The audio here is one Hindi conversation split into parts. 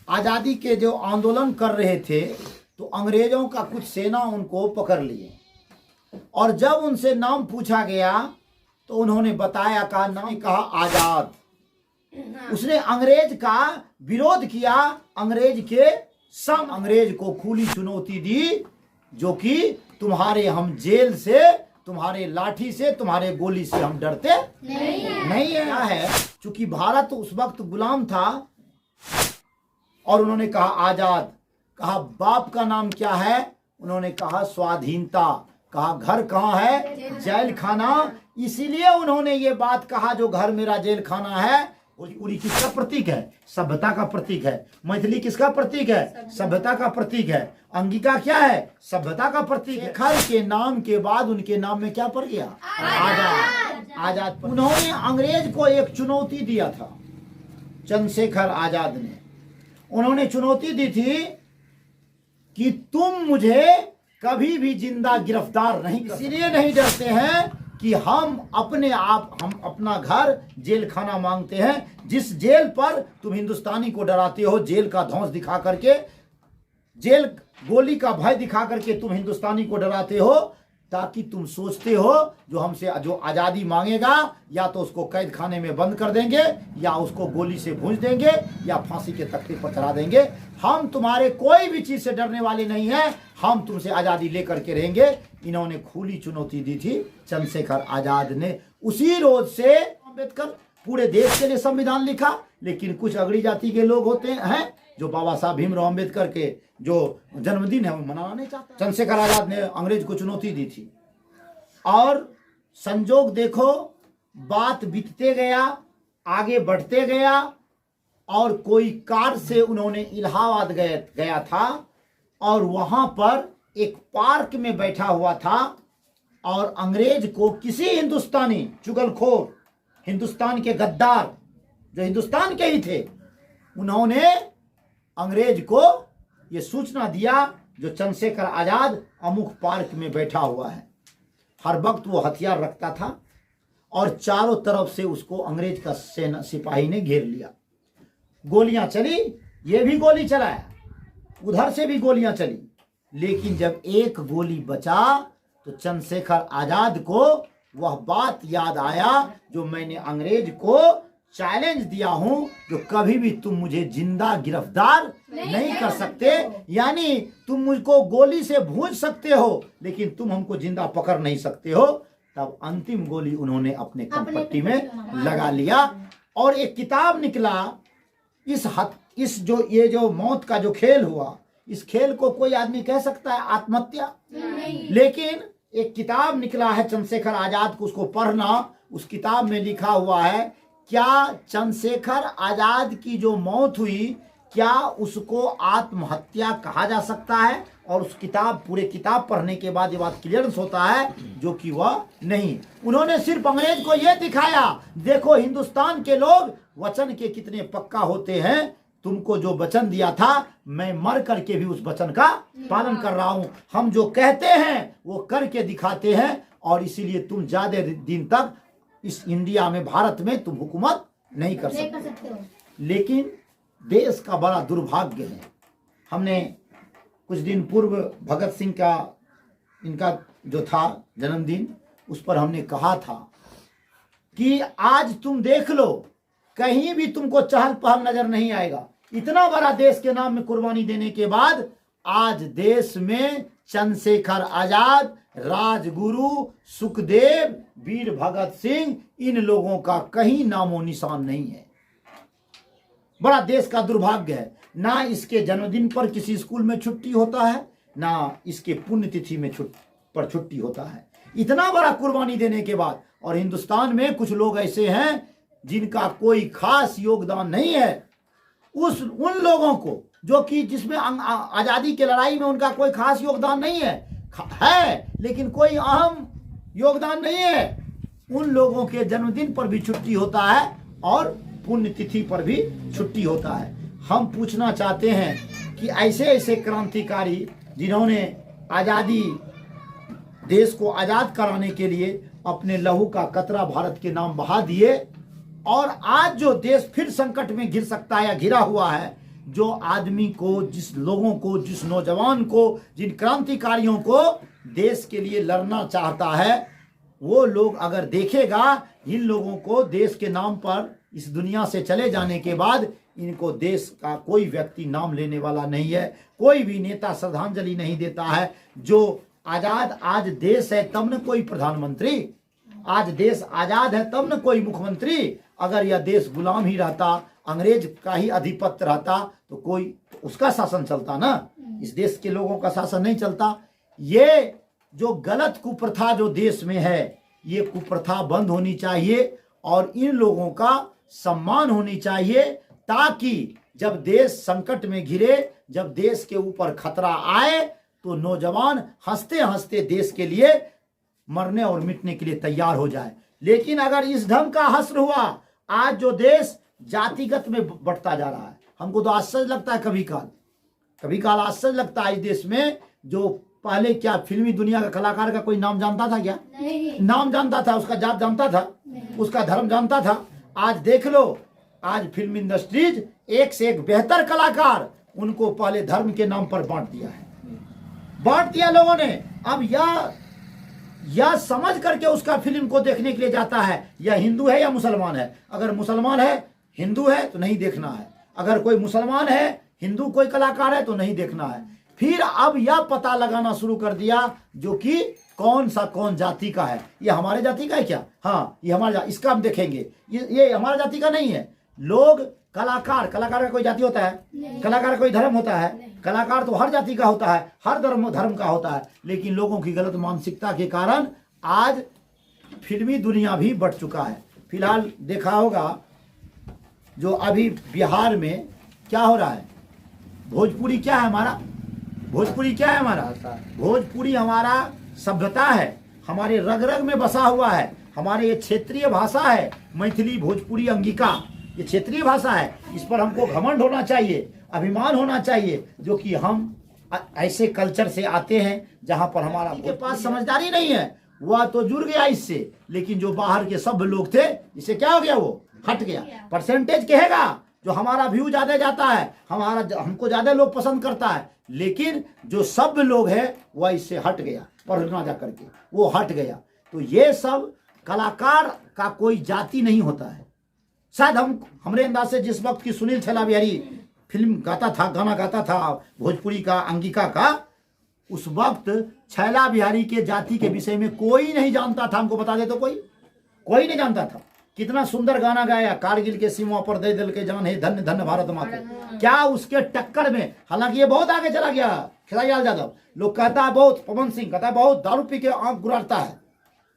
आज़ादी के जो आंदोलन कर रहे थे तो अंग्रेजों का कुछ सेना उनको पकड़ लिए और जब उनसे नाम पूछा गया तो उन्होंने बताया का नाम कहा आज़ाद। उसने अंग्रेज का विरोध किया, अंग्रेज के सम अंग्रेज को खुली चुनौती दी जो कि तुम्हारे हम जेल से, तुम्हारे लाठी से, तुम्हारे गोली से हम डरते नहीं है। चूंकि भारत उस वक्त गुलाम था और उन्होंने कहा आजाद। कहा बाप का नाम क्या है? उन्होंने कहा स्वाधीनता। कहा घर कहाँ है? जेल खाना। इसीलिए उन्होंने ये बात कहा जो घर मेरा जेल खाना है। भोजपुरी किसका प्रतीक है? सभ्यता का प्रतीक है। मैथिली किसका प्रतीक है? सभ्यता का प्रतीक है। अंगिका क्या है? सभ्यता का प्रतीक है। खर के नाम के बाद उनके नाम में क्या पड़ गया? आजाद। आजाद। उन्होंने अंग्रेज को एक चुनौती दिया था, चंद्रशेखर आजाद ने। उन्होंने चुनौती दी थी कि तुम मुझे कभी भी जिंदा गिरफ्तार नहीं कर, इसलिए नहीं डरते हैं कि हम अपना घर जेल खाना मांगते हैं। जिस जेल पर तुम हिंदुस्तानी को डराते हो, जेल का धौंस दिखा करके, जेल गोली का भय दिखा करके तुम हिंदुस्तानी को डराते हो, ताकि तुम सोचते हो जो हमसे जो आज़ादी मांगेगा या तो उसको कैद खाने में बंद कर देंगे या उसको गोली से भूंज देंगे या फांसी के तख्ते पर चढ़ा देंगे। हम तुम्हारे कोई भी चीज़ से डरने वाले नहीं हैं, हम तुमसे आज़ादी लेकर के रहेंगे। इन्होंने खुली चुनौती दी थी चंद्रशेखर आज़ाद ने। उसी रोज से अम्बेडकर पूरे देश के लिए संविधान लिखा, लेकिन कुछ अगड़ी जाति के लोग होते हैं जो बाबा साहब भीमराव अम्बेडकर के जो जन्मदिन है वो मनाना नहीं चाहते। चंद्रशेखर आजाद ने अंग्रेज को चुनौती दी थी और संजोग देखो, बात बीतते गया, आगे बढ़ते गया और कोई कार से उन्होंने इलाहाबाद गया था और वहां पर एक पार्क में बैठा हुआ था और अंग्रेज को किसी हिंदुस्तानी चुगलखोर, हिंदुस्तान के गद्दार जो हिंदुस्तान के ही थे, उन्होंने अंग्रेज को ये सूचना दिया जो चंद्रशेखर आजाद अमुक पार्क में बैठा हुआ है। हर वक्त वो हथियार रखता था और चारों तरफ से उसको अंग्रेज का सेना सिपाही ने घेर लिया। गोलियां चली, ये भी गोली चलाया, उधर से भी गोलियां चली, लेकिन जब एक गोली बचा तो चंद्रशेखर आजाद को वह बात याद आया जो मैंने अंग्रेज को चैलेंज दिया हूं, जो कभी भी तुम मुझे जिंदा गिरफ्तार नहीं कर सकते। यानी तुम मुझको गोली से भूंज सकते हो लेकिन तुम हमको जिंदा पकड़ नहीं सकते हो। तब अंतिम गोली उन्होंने अपने कनपट्टी में लगा लिया और एक किताब निकला। ये जो मौत का जो खेल हुआ, इस खेल को कोई आदमी कह सकता है आत्महत्या? लेकिन एक किताब निकला है चंद्रशेखर आजाद को, उसको पढ़ना। उस किताब में लिखा हुआ है क्या चंद्रशेखर आजाद की जो मौत हुई, क्या उसको आत्महत्या कहा जा सकता है? और उस पूरे किताब पढ़ने के बाद ये बात क्लियरेंस होता है जो कि वह नहीं। उन्होंने सिर्फ अंग्रेज को यह दिखाया, देखो हिंदुस्तान के लोग वचन के कितने पक्का होते हैं। तुमको जो वचन दिया था मैं मर करके भी उस वचन का पालन कर रहा हूं। हम जो कहते हैं वो करके दिखाते हैं और इसीलिए तुम ज्यादा दिन तक इस इंडिया में, भारत में तुम हुकूमत नहीं कर सकते। लेकिन देश का बड़ा दुर्भाग्य है। हमने कुछ दिन पूर्व भगत सिंह का इनका जो था जन्मदिन, उस पर हमने कहा था कि आज तुम देख लो, कहीं भी तुमको चहल पहल नजर नहीं आएगा। इतना बड़ा देश के नाम में कुर्बानी देने के बाद आज देश में चंद्रशेखर आजाद, राजगुरु, सुखदेव, वीर भगत सिंह, इन लोगों का कहीं नामो निशान नहीं है। बड़ा देश का दुर्भाग्य है। ना इसके जन्मदिन पर किसी स्कूल में छुट्टी होता है, ना इसके पुण्यतिथि में छुट्टी होता है। इतना बड़ा कुर्बानी देने के बाद। और हिंदुस्तान में कुछ लोग ऐसे हैं जिनका कोई खास योगदान नहीं है। उन लोगों को जो कि जिसमें आज़ादी की लड़ाई में उनका कोई खास योगदान नहीं है लेकिन कोई अहम योगदान नहीं है, उन लोगों के जन्मदिन पर भी छुट्टी होता है और पुण्यतिथि पर भी छुट्टी होता है। हम पूछना चाहते हैं कि ऐसे ऐसे क्रांतिकारी जिन्होंने आज़ादी, देश को आज़ाद कराने के लिए अपने लहू का कतरा भारत के नाम बहा दिए और आज जो देश फिर संकट में घिर सकता है या घिरा हुआ है, जो आदमी को, जिस लोगों को, जिस नौजवान को, जिन क्रांतिकारियों को देश के लिए लड़ना चाहता है, वो लोग अगर देखेगा इन लोगों को देश के नाम पर इस दुनिया से चले जाने के बाद इनको देश का कोई व्यक्ति नाम लेने वाला नहीं है, कोई भी नेता श्रद्धांजलि नहीं देता है। जो आजाद आज देश है तब न कोई प्रधानमंत्री, आज देश आजाद है तब न कोई मुख्यमंत्री। अगर यह देश गुलाम ही रहता, अंग्रेज का ही अधिपत्य रहता तो कोई उसका शासन चलता ना, इस देश के लोगों का शासन नहीं चलता। ये जो गलत कुप्रथा जो देश में है, ये कुप्रथा बंद होनी चाहिए और इन लोगों का सम्मान होनी चाहिए, ताकि जब देश संकट में घिरे, जब देश के ऊपर खतरा आए तो नौजवान हंसते हंसते देश के लिए मरने और मिटने के लिए तैयार हो जाए। लेकिन अगर इस ढंग का हश्र हुआ, आज जो देश जातिगत में बढ़ता जा रहा है, हमको तो आश्चर्य लगता है, कभी काल आश्चर्य लगता है इस देश में। जो पहले क्या फिल्मी दुनिया का कलाकार का कोई नाम जानता था क्या? नहीं। नाम जानता था, उसका जात जानता था, उसका धर्म जानता था। आज देख लो, आज फिल्म इंडस्ट्रीज एक से एक बेहतर कलाकार, उनको पहले धर्म के नाम पर बांट दिया लोगों ने। अब यह समझ करके उसका फिल्म को देखने के लिए जाता है, यह हिंदू है या मुसलमान है। अगर मुसलमान है, हिंदू है तो नहीं देखना है। अगर कोई मुसलमान है, हिंदू कोई कलाकार है तो नहीं देखना है। फिर अब यह पता लगाना शुरू कर दिया जो कि कौन जाति का है। ये हमारे जाति का है क्या? हाँ, ये हमारा, इसका हम देखेंगे, ये हमारा जाति का नहीं है। लोग कलाकार का कोई जाति होता है? कलाकार का कोई धर्म होता है? कलाकार तो हर जाति का होता है, हर धर्म का होता है। लेकिन लोगों की गलत मानसिकता के कारण आज फिल्मी दुनिया भी बढ़ चुका है। फिलहाल देखा होगा जो अभी बिहार में क्या हो रहा है, भोजपुरी क्या है हमारा? भोजपुरी हमारा सभ्यता है, हमारे रग रग में बसा हुआ है। हमारे ये क्षेत्रीय भाषा है, मैथिली, भोजपुरी, अंगिका, ये क्षेत्रीय भाषा है। इस पर हमको घमंड होना चाहिए, अभिमान होना चाहिए, जो कि हम ऐसे कल्चर से आते हैं जहां पर हमारा के पास समझदारी नहीं है, वह तो जुड़ गया इससे। लेकिन जो बाहर के सब लोग थे, इससे क्या हो गया, वो हट गया। परसेंटेज कहेगा जो हमारा व्यू ज्यादा जाता है, हमको ज्यादा लोग पसंद करता है। लेकिन जो सब लोग है वह इससे हट गया, पढ़ना जा करके वो हट गया। तो ये सब कलाकार का कोई जाति नहीं होता है। शायद हमरे अंदाज से जिस वक्त की सुनील छैला बिहारी फिल्म गाता था, गाना गाता था भोजपुरी का, अंगिका का, उस वक्त छैला बिहारी के जाति के विषय में कोई नहीं जानता था। हमको बता दे तो कोई नहीं जानता था। कितना सुंदर गाना गाया, कारगिल के सीमा पर दे दिल के जान है, धन्य धन्य भारत माँ के। क्या उसके टक्कर में, हालांकि ये बहुत आगे चला गया खेसारी यादव, लोग कहता है बहुत, पवन सिंह कहता है बहुत दारू पी के आंख गुरारता है,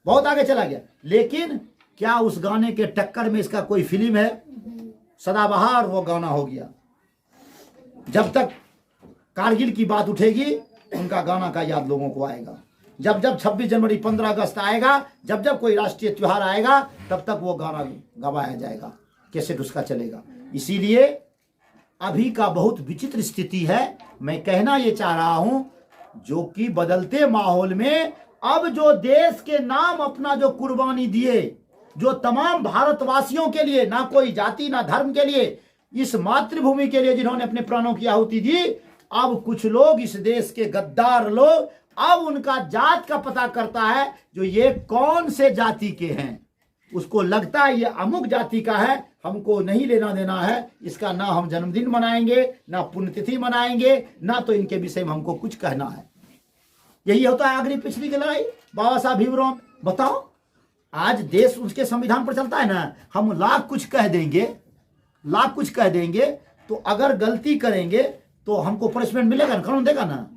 बहुत आगे चला गया। लेकिन क्या उस गाने के टक्कर में इसका कोई फिल्म है? सदाबहार वो गाना हो गया। जब तक कारगिल की बात उठेगी, उनका गाना का याद लोगों को आएगा। जब 26 जनवरी, 15 अगस्त आएगा, जब कोई राष्ट्रीय त्योहार आएगा, तब तक वो गाना गवाया जाएगा, कैसेट उसका चलेगा। इसीलिए अभी का बहुत विचित्र स्थिति है। मैं कहना ये चाह रहा हूं, जो कि बदलते माहौल में अब जो देश के नाम अपना जो कुर्बानी दिए, जो तमाम भारतवासियों के लिए, ना कोई जाति ना धर्म के लिए, इस मातृभूमि के लिए जिन्होंने अपने प्राणों की आहुति दी, अब कुछ लोग, इस देश के गद्दार लोग, अब उनका जात का पता करता है, जो ये कौन से जाति के हैं। उसको लगता है ये अमुक जाति का है, हमको नहीं लेना देना है इसका, ना हम जन्मदिन मनाएंगे, ना पुण्यतिथि मनाएंगे, ना तो इनके विषय में हमको कुछ कहना है। यही होता है अगली पिछली की लड़ाई, बाबा साहब भीमराव। बताओ, आज देश उसके संविधान पर चलता है ना। हम लाख कुछ कह देंगे, तो अगर गलती करेंगे तो हमको पनिशमेंट मिलेगा ना, कानून देगा ना।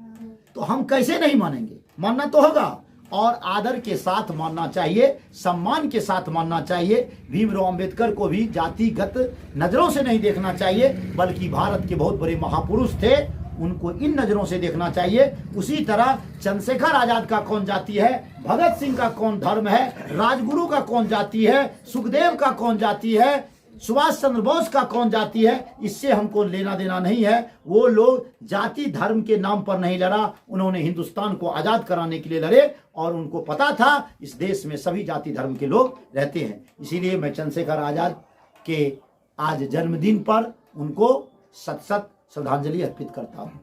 तो हम कैसे नहीं मानेंगे? मानना तो होगा, और आदर के साथ मानना चाहिए, सम्मान के साथ मानना चाहिए। भीमराव अंबेडकर को भी जातिगत नजरों से नहीं देखना चाहिए, बल्कि भारत के बहुत बड़े महापुरुष थे, उनको इन नजरों से देखना चाहिए। उसी तरह चंद्रशेखर आजाद का कौन जाति है, भगत सिंह का कौन धर्म है, राजगुरु का कौन जाति है, सुखदेव का कौन जाति है, सुभाष चंद्र बोस का कौन जाति है, इससे हमको लेना देना नहीं है। वो लोग जाति धर्म के नाम पर नहीं लड़ा, उन्होंने हिंदुस्तान को आजाद कराने के लिए लड़े, और उनको पता था इस देश में सभी जाति धर्म के लोग रहते हैं। इसीलिए मैं चंद्रशेखर आजाद के आज जन्मदिन पर उनको सत श्रद्धांजलि अर्पित करता हूँ।